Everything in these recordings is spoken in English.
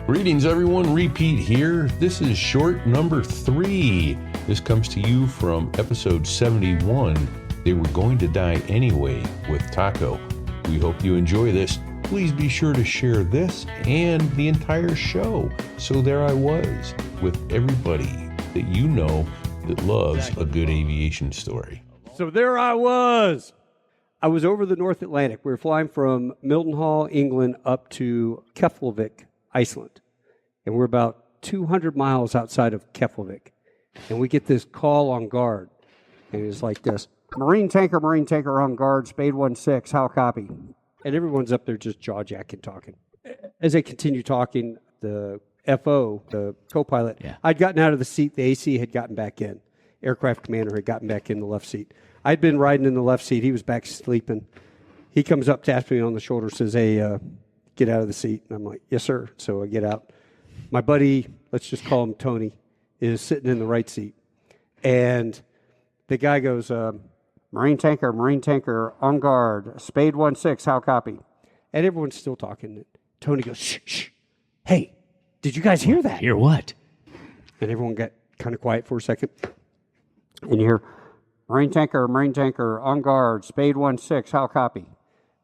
Greetings, everyone. Repeat here. This is short number 3. This comes to you from episode 71. They were going to die anyway with Taco. We hope you enjoy this. Please be sure to share this and the entire show. So there I was with everybody that you know that loves a good aviation story. So there I was. I was over the North Atlantic. We were flying from Mildenhall, England, up to Keflavik, Iceland. And we're about 200 miles outside of Keflavik. And we get this call on guard. And it's like this. Marine tanker on guard, Spade 16, how copy? And everyone's up there just jaw-jacking, talking. As they continue talking, the FO, the co-pilot, I'd gotten out of the seat. The AC had gotten back in. Aircraft commander had gotten back in the left seat. I'd been riding in the left seat. He was back sleeping. He comes up, taps me on the shoulder, says, hey, get out of the seat. And I'm like, yes, sir. So I get out. My buddy, let's just call him Tony, is sitting in the right seat. And the guy goes, Marine tanker, on guard, Spade 16, how copy? And everyone's still talking. Tony goes, shh. Hey, did you guys hear that? Hear what? And everyone got kind of quiet for a second. And you hear, Marine tanker, on guard, Spade 16, how copy?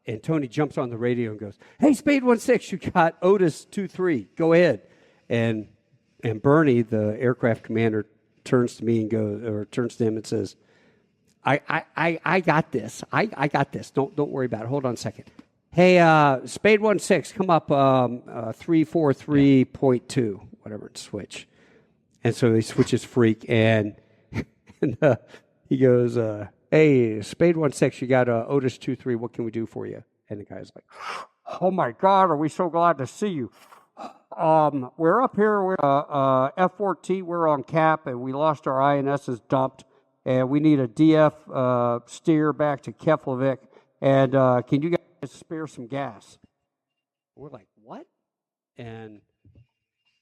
And Tony jumps on the radio and goes, hey, Spade 16, you got Otis 23, go ahead. And Bernie, the aircraft commander, turns to me and turns to him and says, I got this. I got this. Don't worry about it. Hold on a second. Hey, Spade 16, come up 343.2, whatever, switch. And so he switches freak, and he goes, hey, Spade 16, you got Otis 23, what can we do for you? And the guy's like, oh my God, are we so glad to see you. We're up here, we're F-14, we're on cap, and we lost our INS's dumped, and we need a DF steer back to Keflavik, and can you guys spare some gas? We're like, what? And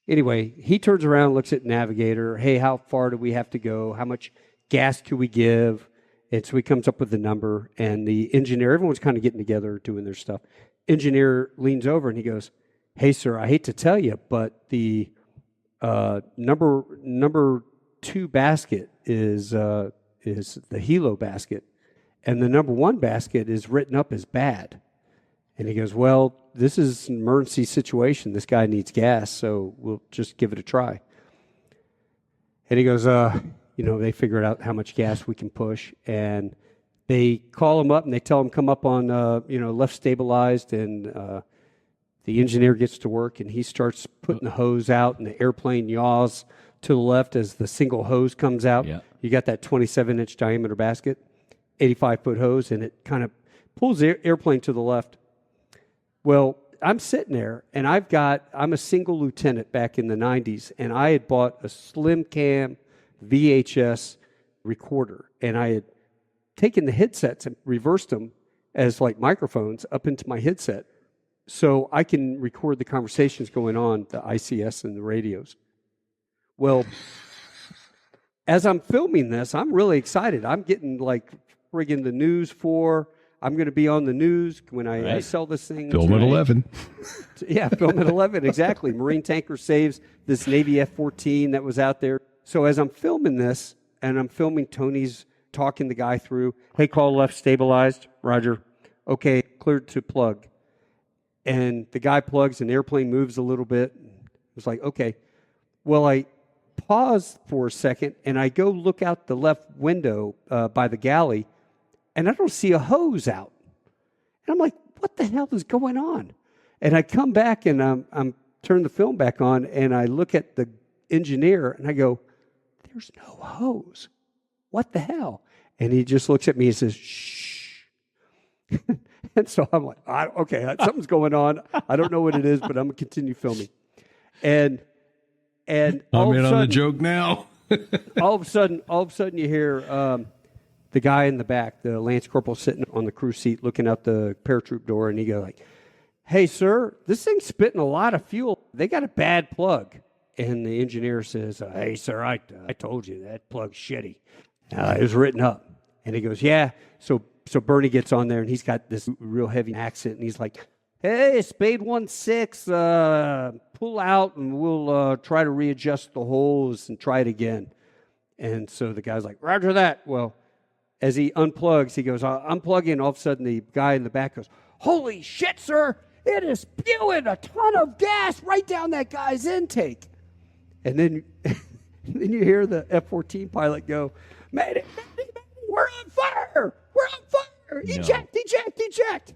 anyway, he turns around, looks at Navigator, hey, how far do we have to go? How much gas can we give? And so he comes up with the number, and the engineer, everyone's kind of getting together, doing their stuff. Engineer leans over, and he goes, hey, sir, I hate to tell you, but the number 2 basket is the helo basket, and the number 1 basket is written up as bad. And he goes, well, this is an emergency situation. This guy needs gas, so we'll just give it a try. And he goes, they figured out how much gas we can push, and they call him up and they tell him come up on left stabilized, and the engineer gets to work, and he starts putting the hose out, and the airplane yaws to the left as the single hose comes out. Yeah. You got that 27-inch diameter basket, 85-foot hose, and it kind of pulls the airplane to the left. Well, I'm sitting there, and I'm a single lieutenant back in the 90s, and I had bought a slim cam VHS recorder, and I had taken the headsets and reversed them as like microphones up into my headset, so I can record the conversations going on, the ICS and the radios. Well, as I'm filming this, I'm really excited. I'm getting like friggin' the news I'm going to be on the news when I sell this thing. Film at 11. Yeah, film at 11, exactly. Marine tanker saves this Navy F-14 that was out there. So as I'm filming this, and I'm filming Tony's talking the guy through, hey, call left stabilized, roger. Okay, cleared to plug. And the guy plugs, and the airplane moves a little bit. It was like, okay. Well, I pause for a second, and I go look out the left window by the galley, and I don't see a hose out. And I'm like, what the hell is going on? And I come back, and I'm turn the film back on, and I look at the engineer, and I go, there's no hose. What the hell? And he just looks at me and says, shh. And so I'm like, okay, something's going on. I don't know what it is, but I'm going to continue filming. And I'm in on the joke now. all of a sudden you hear the guy in the back, the Lance Corporal, sitting on the crew seat looking out the paratroop door, and he goes like, hey, sir, this thing's spitting a lot of fuel. They got a bad plug. And the engineer says, hey, sir, I told you that plug's shitty. It was written up. And he goes, yeah. So Bernie gets on there, and he's got this real heavy accent, and he's like, hey, Spade 1-6, pull out and we'll try to readjust the hose and try it again. And so the guy's like, roger that. Well, as he unplugs, he goes, unplugging. All of a sudden, the guy in the back goes, holy shit, sir. It is spewing a ton of gas right down that guy's intake. And then, then you hear the F-14 pilot go, Mayday, we're on fire. We're on fire. Eject, eject, eject.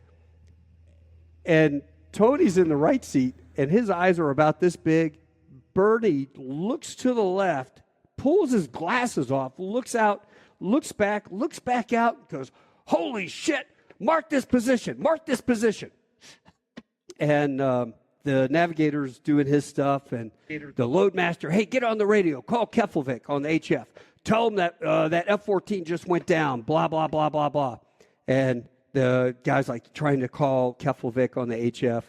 And Tony's in the right seat, and his eyes are about this big. Bernie looks to the left, pulls his glasses off, looks out, looks back out, goes, holy shit, mark this position. And the navigator's doing his stuff, and the loadmaster, hey, get on the radio, call Keflavik on the HF. Tell him that that F-14 just went down, blah, blah, blah, blah, blah. And the guy's like trying to call Keflavik on the HF,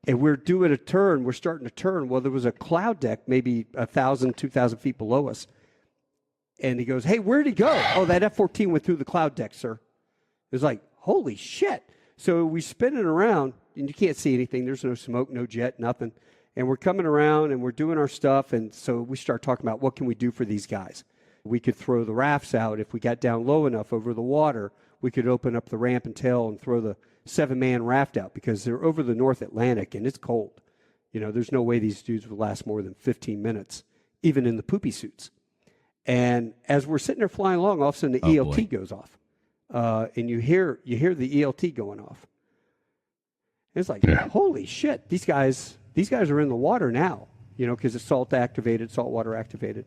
and we're doing a turn. We're starting to turn. Well, there was a cloud deck maybe 1,000, 2,000 feet below us. And he goes, hey, where'd he go? Oh, that F-14 went through the cloud deck, sir. It was like, holy shit. So we spin it around, and you can't see anything. There's no smoke, no jet, nothing. And we're coming around, and we're doing our stuff, and so we start talking about what can we do for these guys. We could throw the rafts out. If we got down low enough over the water, we could open up the ramp and tail and throw the 7-man raft out because they're over the North Atlantic, and it's cold. You know, there's no way these dudes would last more than 15 minutes, even in the poopy suits. And as we're sitting there flying along, all of a sudden the ELT goes off. And you hear the ELT going off. And it's like, holy shit, these guys are in the water now, you know, because it's saltwater activated.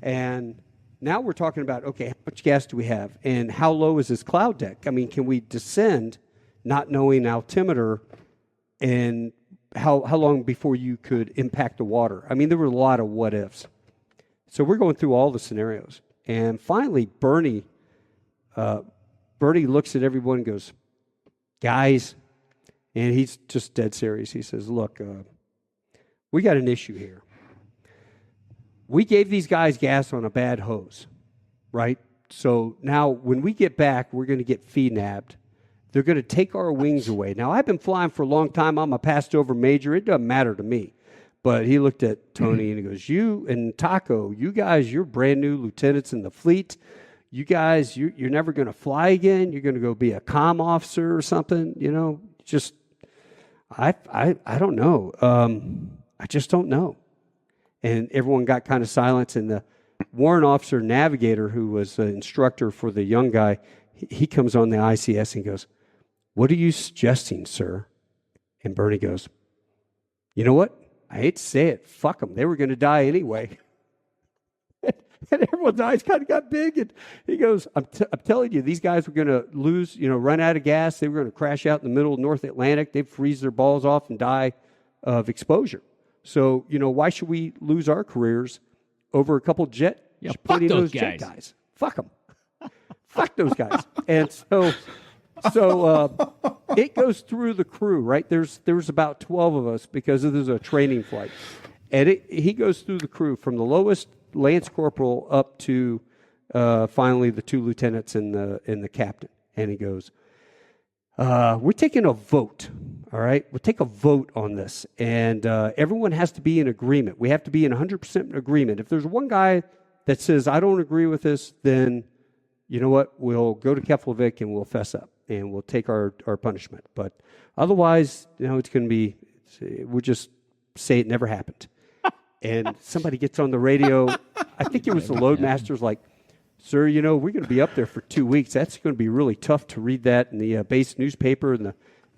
And now we're talking about, okay, how much gas do we have? And how low is this cloud deck? I mean, can we descend not knowing altimeter, and how long before you could impact the water? I mean, there were a lot of what ifs. So we're going through all the scenarios. And finally, Bernie looks at everyone and goes, guys, and he's just dead serious. He says, look, we got an issue here. We gave these guys gas on a bad hose, right? So now when we get back, we're going to get fee-nabbed. They're going to take our wings away. Now, I've been flying for a long time. I'm a passed-over major. It doesn't matter to me. But he looked at Tony and he goes, you and Taco, you guys, you're brand new lieutenants in the fleet. You guys, you're never going to fly again. You're going to go be a comm officer or something, you know. Just, I don't know. I just don't know. And everyone got kind of silent. And the warrant officer navigator, who was the instructor for the young guy, he comes on the ICS and goes, what are you suggesting, sir? And Bernie goes, you know what? I hate to say it. Fuck them. They were going to die anyway. And everyone's eyes kind of got big. And he goes, I'm telling you, these guys were going to lose, run out of gas. They were going to crash out in the middle of North Atlantic. They'd freeze their balls off and die of exposure. So, why should we lose our careers over a couple jet guys? Fuck them. Fuck those guys. And so it goes through the crew, right? There's about 12 of us because there's a training flight. And he goes through the crew from the lowest Lance Corporal up to finally the 2 lieutenants and the captain. And he goes, we're taking a vote, all right? We'll take a vote on this. And everyone has to be in agreement. We have to be in 100% agreement. If there's one guy that says, I don't agree with this, then you know what? We'll go to Keflavik and we'll fess up and we'll take our punishment. But otherwise, it's going to be, we'll just say it never happened. And somebody gets on the radio. I think it was the loadmaster's like, sir, we're going to be up there for 2 weeks. That's going to be really tough to read that in the base newspaper,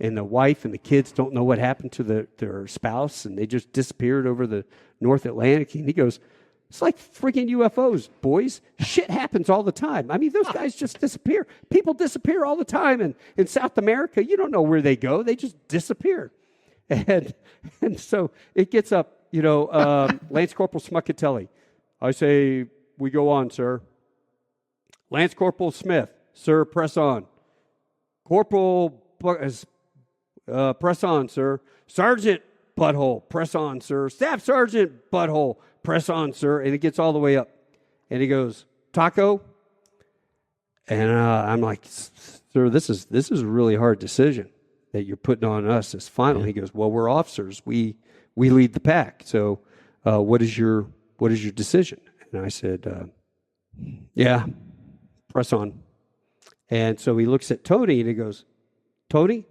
and the wife and the kids don't know what happened to their spouse, and they just disappeared over the North Atlantic. And he goes, it's like freaking UFOs, boys. Shit happens all the time. I mean, those guys just disappear. People disappear all the time. And in South America, you don't know where they go. They just disappear. And so it gets up, Lance Corporal Smuckatelli. I say, we go on, sir. Lance Corporal Smith, sir, press on. Corporal, press on, sir. Sergeant, butthole, press on, sir. Staff Sergeant, butthole, press on, sir. And it gets all the way up. And he goes, Taco? And I'm like, sir, this is a really hard decision. that you're putting on us is final. He goes, well, we're officers. We lead the pack. So what is your decision? And I said, yeah, press on. And so he looks at Tony and he goes, Tony,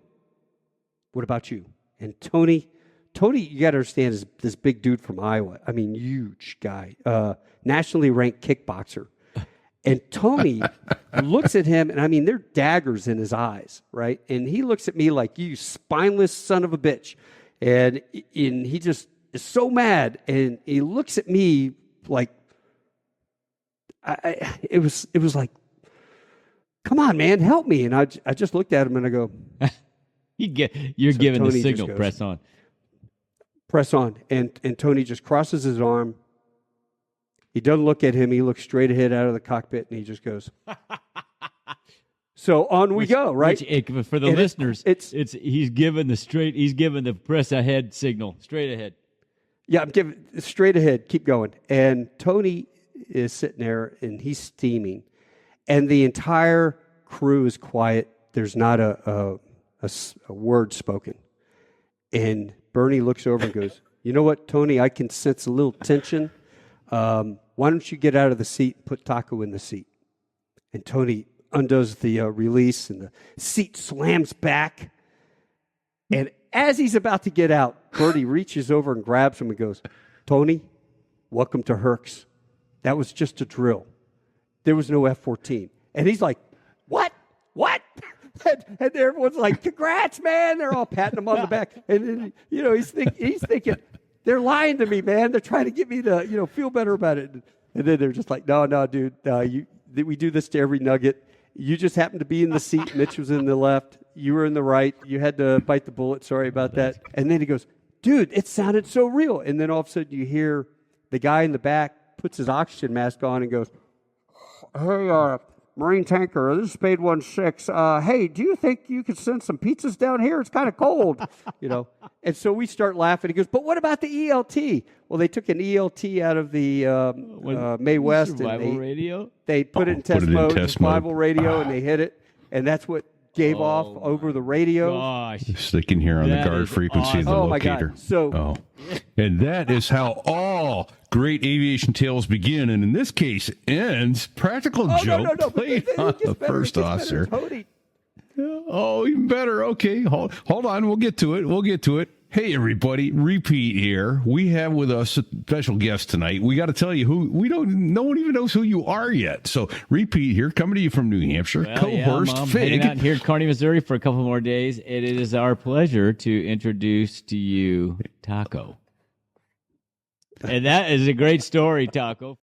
what about you? And Tony, you got to understand, is this big dude from Iowa. I mean, huge guy, nationally ranked kickboxer. And Tony looks at him, and I mean, there are daggers in his eyes, right? And he looks at me like, you spineless son of a bitch. And he just is so mad. And he looks at me like, it was like, come on, man, help me. And I just looked at him and I go, you're giving Tony the signal, goes, press on. Press on. And Tony just crosses his arm. He doesn't look at him. He looks straight ahead out of the cockpit, and he just goes. So on we go, right? For the listeners, he's giving the press ahead signal, straight ahead. Yeah, I'm giving straight ahead. Keep going. And Tony is sitting there, and he's steaming, and the entire crew is quiet. There's not a word spoken. And Bernie looks over and goes, you know what, Tony, I can sense a little tension. Why don't you get out of the seat and put Taco in the seat? And Tony undoes the release, and the seat slams back. And as he's about to get out, Bernie reaches over and grabs him and goes, Tony, welcome to Herc's. That was just a drill. There was no F-14. And he's like, what? And everyone's like, congrats, man. They're all patting him on the back. And then, he's thinking, they're lying to me, man. They're trying to get me to, feel better about it. And then they're just like, no, dude, we do this to every nugget. You just happened to be in the seat. Mitch was in the left. You were in the right. You had to bite the bullet. Sorry about that. And then he goes, dude, it sounded so real. And then all of a sudden you hear the guy in the back puts his oxygen mask on and goes, hey, Marine tanker, this is Spade 16. Hey, do you think you could send some pizzas down here? It's kind of cold, And so we start laughing. He goes, but what about the ELT? Well, they took an ELT out of the May West. Survival radio? They put it in test mode, survival radio, and they hit it. And that's what gave off over the radio. Gosh. So they can hear on the guard frequency of the locator. My God. So, and that is how all great aviation tales begin, and in this case ends. Practical joke played on the first officer. Oh, even better. Okay, hold on. We'll get to it. Hey, everybody, repeat here. We have with us a special guest tonight. We got to tell you no one even knows who you are yet. So repeat here, coming to you from New Hampshire, Cohurst Fig. Hanging out here in Kearney, Missouri for a couple more days. It is our pleasure to introduce to you Taco. And that is a great story, Taco.